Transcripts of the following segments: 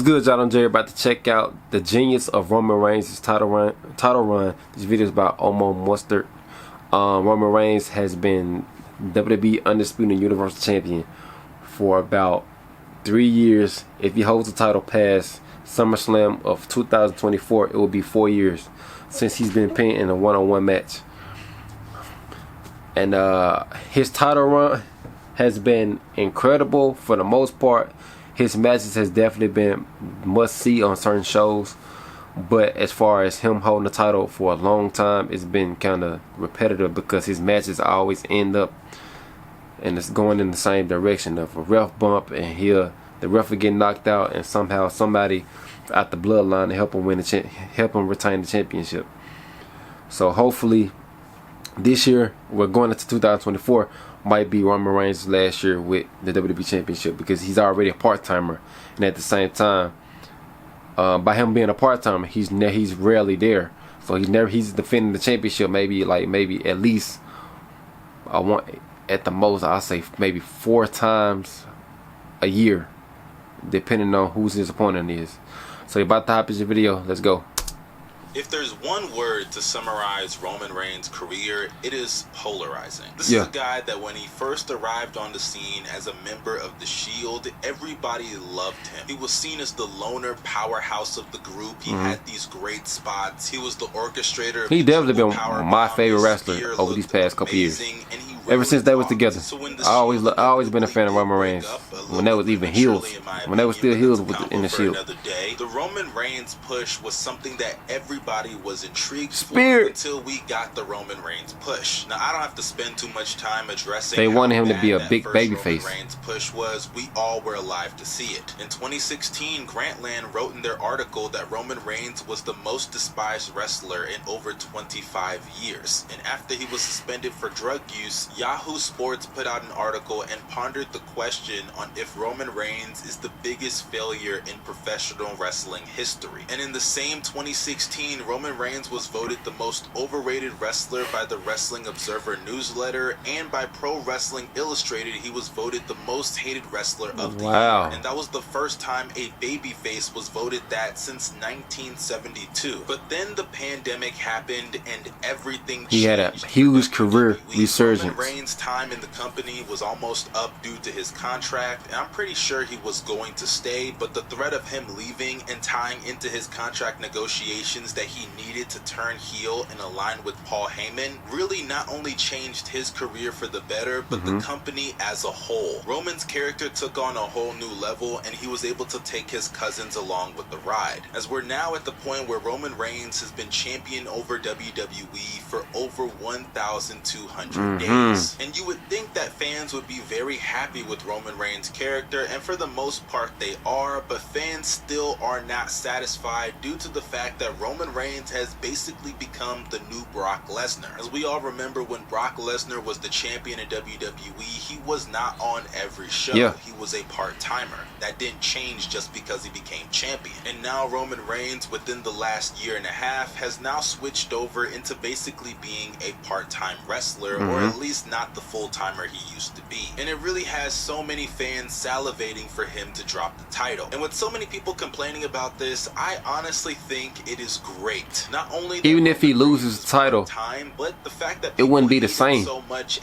What's good, y'all? I'm Jerry. About to check out the genius of Roman Reigns' title run. This video is about Omar Mustard. Roman Reigns has been WWE Undisputed Universal Champion for about 3 years. If he holds the title past SummerSlam of 2024, it will be 4 years since he's been pinned in a one-on-one match. And his title run has been incredible for the most part. His matches has definitely been must-see on certain shows, but as far as him holding the title for a long time, it's been kind of repetitive because his matches always end up and it's going in the same direction of a ref bump, and the ref will get knocked out, and somehow somebody out the bloodline to help him help him retain the championship. So hopefully this year, we're going into 2024, might be Roman Reigns' last year with the WWE Championship, because he's already a part-timer, and at the same time, by him being a part-timer, he's rarely there. So he's defending the championship maybe at least at the most I'll say maybe 4 times a year, depending on who his opponent is. So you're about to hop in your video. Let's go. If there's one word to summarize Roman Reigns' career, it is polarizing. This is a guy that when he first arrived on the scene as a member of The Shield, everybody loved him. He was seen as the loner powerhouse of the group. He had these great spots. He was the orchestrator of He definitely been my favorite wrestler over these past couple years. Ever since they was together, I always been a fan of Roman Reigns. When they was even heels, when they was still heels in the Shield. The Roman Reigns push was something that everybody was intrigued for until we got the Roman Reigns push. Now I don't have to spend too much time addressing. They wanted him to be a big babyface. Roman Reigns push was. We all were alive to see it. In 2016, Grantland wrote in their article that Roman Reigns was the most despised wrestler in over 25 years. And after he was suspended for drug use, Yahoo Sports put out an article and pondered the question on if Roman Reigns is the biggest failure in professional wrestling history. And in the same 2016, Roman Reigns was voted the most overrated wrestler by the Wrestling Observer newsletter, and by Pro Wrestling Illustrated, he was voted the most hated wrestler of the year. And that was the first time a babyface was voted that since 1972. But then the pandemic happened and everything changed. He had a huge career resurgence. Reigns' time in the company was almost up due to his contract, and I'm pretty sure he was going to stay, but the threat of him leaving and tying into his contract negotiations that he needed to turn heel and align with Paul Heyman really not only changed his career for the better, but the company as a whole. Roman's character took on a whole new level, and he was able to take his cousins along with the ride. As we're now at the point where Roman Reigns has been champion over WWE for over 1,200 days. And you would think that fans would be very happy with Roman Reigns' character, and for the most part they are, but fans still are not satisfied due to the fact that Roman Reigns has basically become the new Brock Lesnar. As we all remember, when Brock Lesnar was the champion in WWE, he was not on every show. He was a part-timer. That didn't change just because he became champion. And now Roman Reigns, within the last year and a half, has now switched over into basically being a part-time wrestler, or at least not the full-timer he used to be. And it really has so many fans salivating for him to drop the title. And with so many people complaining about this, I honestly think it is great. Not only even if he loses the title, but the fact that it wouldn't be the same.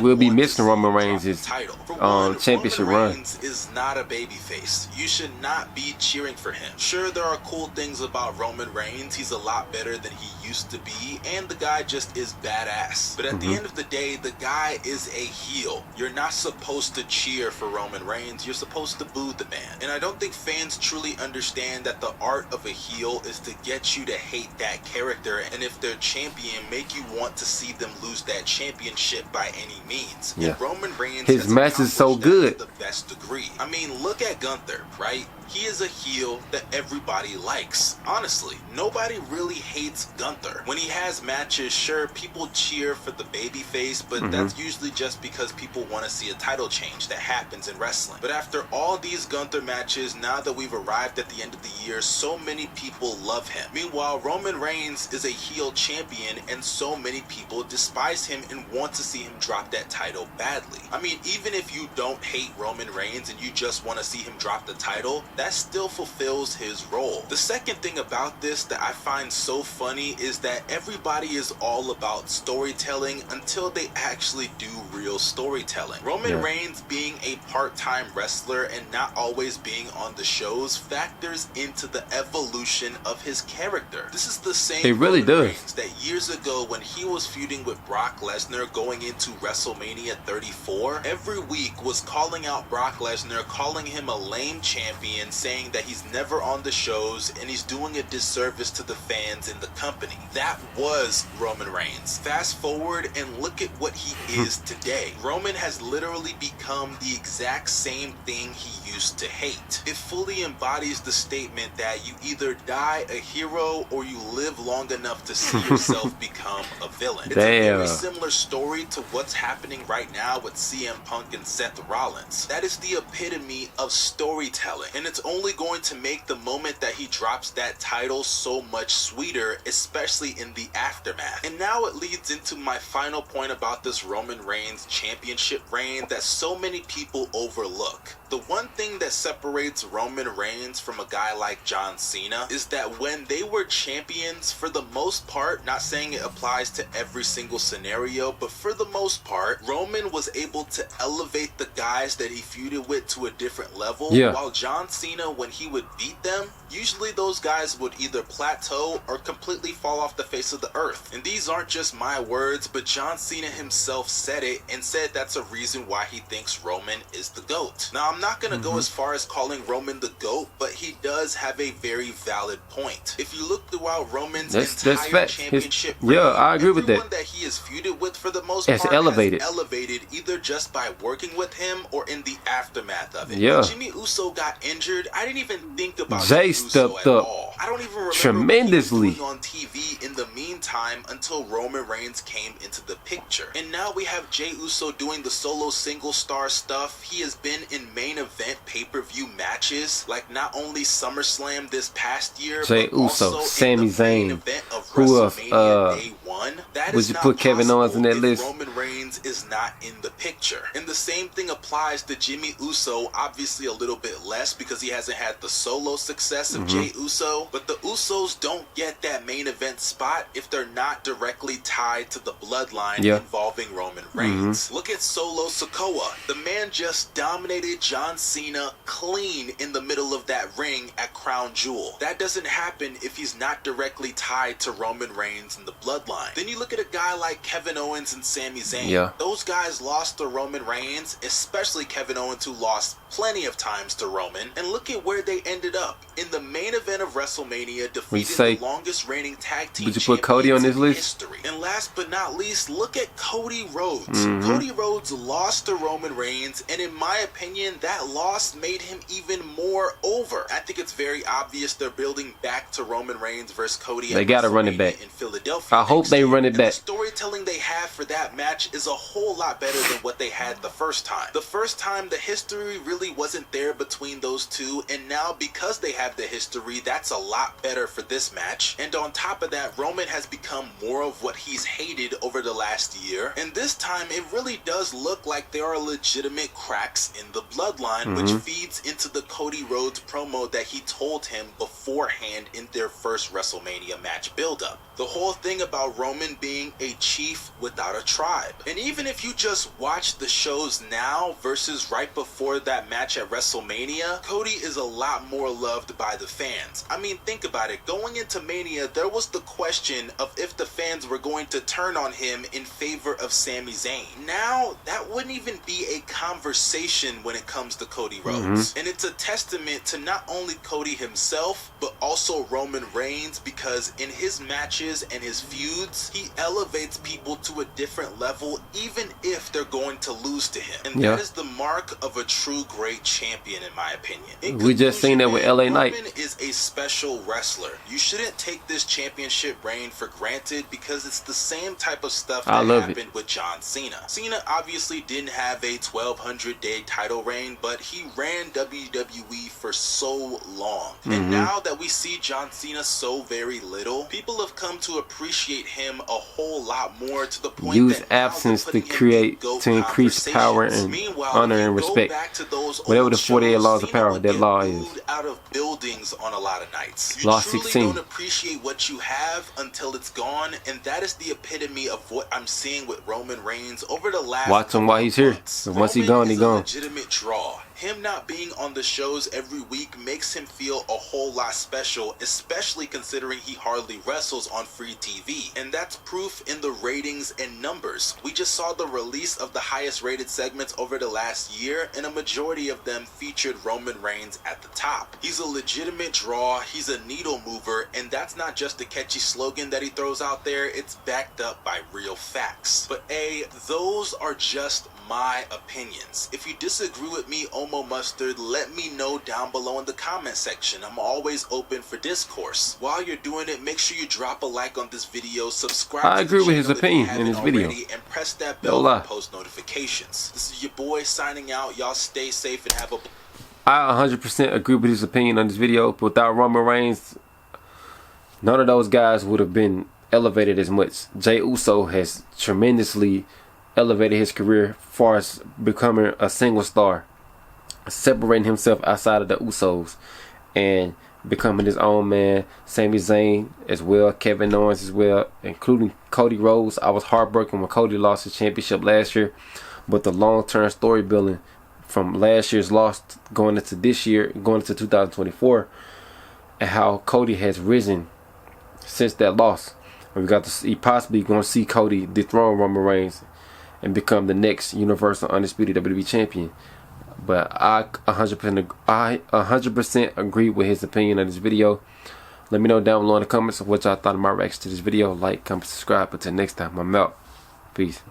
We'll be missing Roman Reigns' championship run. Reigns is not a babyface. You should not be cheering for him. Sure, there are cool things about Roman Reigns. He's a lot better than he used to be, and the guy just is badass. But at the end of the day, the guy is a heel. You're not supposed to cheer for Roman Reigns. You're supposed to boo the man. And I don't think fans truly understand that the art of a heel is to get you to hate that character, and if they're champion, make you want to see them lose that championship by any means. And Roman Reigns, his match is so good. To the best degree. I mean, look at Gunther, right? He is a heel that everybody likes. Honestly, nobody really hates Gunther. When he has matches, sure, people cheer for the babyface, but that's usually just because people want to see a title change that happens in wrestling. But after all these Gunther matches, now that we've arrived at the end of the year, so many people love him. Meanwhile, Roman Reigns is a heel champion, and so many people despise him and want to see him drop that title badly. I mean, even if you don't hate Roman Reigns and you just want to see him drop the title, that still fulfills his role. The second thing about this that I find so funny is that everybody is all about storytelling until they actually do real storytelling. Roman Reigns being a part-time wrestler and not always being on the shows factors into the evolution of his character. This is the same It really Roman does. Reigns that years ago when he was feuding with Brock Lesnar going into WrestleMania 34, every week was calling out Brock Lesnar, calling him a lame champion, saying that he's never on the shows and he's doing a disservice to the fans in the company. That was Roman Reigns. Fast forward and look at what he is today. Roman has literally become the exact same thing he used to hate. It fully embodies the statement that you either die a hero or you live long enough to see yourself become a villain. It's a very similar story to what's happening right now with CM Punk and Seth Rollins. That is the epitome of storytelling, and it's only going to make the moment that he drops that title so much sweeter, especially in the aftermath. And now it leads into my final point about this Roman Reigns championship reign that so many people overlook. The one thing that separates Roman Reigns from a guy like John Cena is that when they were champions, for the most part, not saying it applies to every single scenario, but for the most part, Roman was able to elevate the guys that he feuded with to a different level, while John Cena, when he would beat them, usually those guys would either plateau or completely fall off the face of the earth. And these aren't just my words, but John Cena himself said it and said that's a reason why he thinks Roman is the GOAT. Now, I'm not going to go as far as calling Roman the GOAT, but he does have a very valid point. If you look throughout Roman's entire championship reign, I agree with that. Everyone that he is feuded with for the most part elevated. has elevated either just by working with him or in the aftermath of it. Yeah. When Jimmy Uso got injured, I didn't even think about Jay Jimmy Uso stepped at up all. I don't even remember tremendously what he was doing on TV in the meantime until Roman Reigns came into the picture. And now we have Jey Uso doing the solo single star stuff. He has been in main event pay-per-view matches, like not only SummerSlam this past year, Jey but Uso, also Sami in the main Zayn. event of Who else? WrestleMania Day 1. That Would is you not put Kevin Owens in that possible if list? Roman Reigns is not in the picture. And the same thing applies to Jimmy Uso, obviously a little bit less because he hasn't had the solo success of Jey Uso, but the Usos don't get that main event spot if they're not directly tied to the bloodline involving Roman Reigns. Look at Solo Sikoa. The man just dominated John Cena clean in the middle of that ring at Crown Jewel. That doesn't happen if he's not directly tied to Roman Reigns and the bloodline. Then you look at a guy like Kevin Owens and Sami Zayn. Those guys lost to Roman Reigns, especially Kevin Owens, who lost plenty of times to Roman, and look at where they ended up in the main event of WrestleMania, defeating the longest reigning tag team would you put Cody on this list? History. And last but not least, look at Cody Rhodes. Cody Rhodes lost to Roman Reigns, and in my opinion, that loss made him even more over. I think it's very obvious they're building back to Roman Reigns versus Cody. They gotta run it back in Philadelphia. I hope they run it back. The storytelling they have for that match is a whole lot better than what they had the first time. The first time, the history really wasn't there between those two, and now because they have the history, that's a lot better for this match. And on top of that, Roman has become more of what he's hated over the last year, and this time it really does look like there are legitimate cracks in the bloodline, which feeds into the Cody Rhodes promo that he told him beforehand in their first WrestleMania match buildup. The whole thing about Roman being a chief without a tribe. And even if you just watch the shows now versus right before that match at WrestleMania, Cody is a lot more loved by the fans. I mean, think about it. Going into Mania, there was the question of if the fans were going to turn on him in favor of Sami Zayn. Now, that wouldn't even be a conversation when it comes to Cody Rhodes. And it's a testament to not only Cody himself, but also Roman Reigns, because in his matches and his feuds, he elevates people to a different level, even if they're going to lose to him. And that is the mark of a true great champion, in my opinion. We just seen that with LA Knight. Roman is a special special wrestler. You shouldn't take this championship reign for granted because it's the same type of stuff that happened with John Cena. Cena obviously didn't have a 1200-day title reign, but he ran WWE for so long. And now that we see John Cena so very little, people have come to appreciate him a whole lot more, to the point use that absence to create, to increase power and honor and respect. Whatever the 48 laws of power, that law is. Out of buildings on a lot of nights. Law You truly 16. don't appreciate what you have until it's gone, and that is the epitome of what I'm seeing with Roman Reigns over the last Watch him while he's here. And once he's gone, he's gone. Legitimate draw. Him not being on the shows every week makes him feel a whole lot special, especially considering he hardly wrestles on free TV. And that's proof in the ratings and numbers. We just saw the release of the highest rated segments over the last year, and a majority of them featured Roman Reigns at the top. He's a legitimate draw, he's a needle mover, and that's not just a catchy slogan that he throws out there, it's backed up by real facts. But those are just my opinions. If you disagree with me, Omo Mustard, let me know down below in the comment section. I'm always open for discourse. While you're doing it, make sure you drop a like on this video, subscribe I agree with his opinion in this video, and press that bell for post notifications. This is your boy signing out. Y'all stay safe and have a... I 100% agree with his opinion on this video. But without Roman Reigns, none of those guys would have been elevated as much. Jey Uso has tremendously elevated his career as far as becoming a single star, separating himself outside of the Usos and becoming his own man. Sami Zayn as well, Kevin Owens as well, including Cody Rhodes. I was heartbroken when Cody lost his championship last year, but the long-term story building from last year's loss going into this year, going into 2024, and how Cody has risen since that loss. We got to see, possibly going to see Cody dethrone Roman Reigns and become the next Universal Undisputed WWE Champion. But I 100% agree with his opinion on this video. Let me know down below in the comments of what y'all thought of my reaction to this video. Like, comment, subscribe. Until next time, I'm out. Peace.